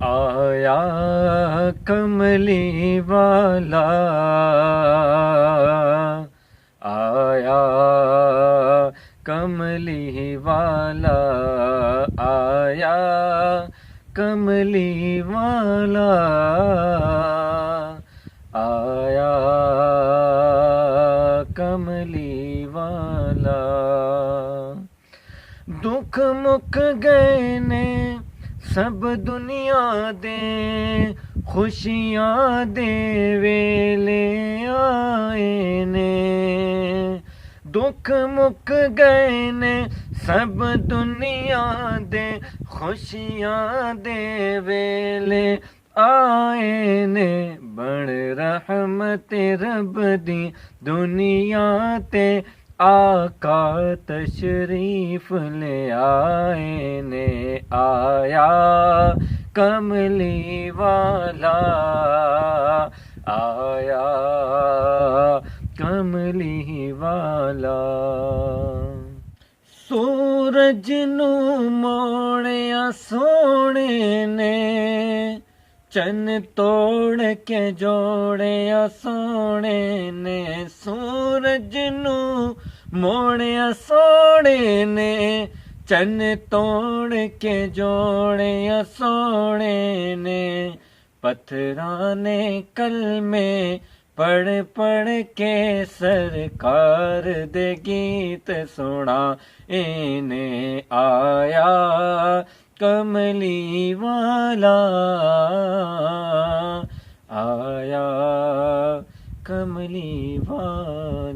आया कमली वाला, आया कमली वाला, आया कमली वाला, आया कमली वाला। दुख मुक गए ने सब दुनिया दे, खुशियां दे वेले आए ने। दुख मुक गए ने सब दुनिया दे, खुशियां दे वेले आए ने। बण रहमत रब दी दुनिया ते, आका तशरीफ ले आए ने। आया कमली वाला, आया कमली वाला। सूरज नू मोड़िया सोने ने, चन तोड़ के जोड़िया सोने ने। सूरज नू मोड़िया सोने ने, चन तोड़ के जोड़िया सोने ने। पत्थरां ने कलमे पढ़ पढ़ के सरकार दे गीत सुना इने। आया कमली वाला, आया कमली वाला।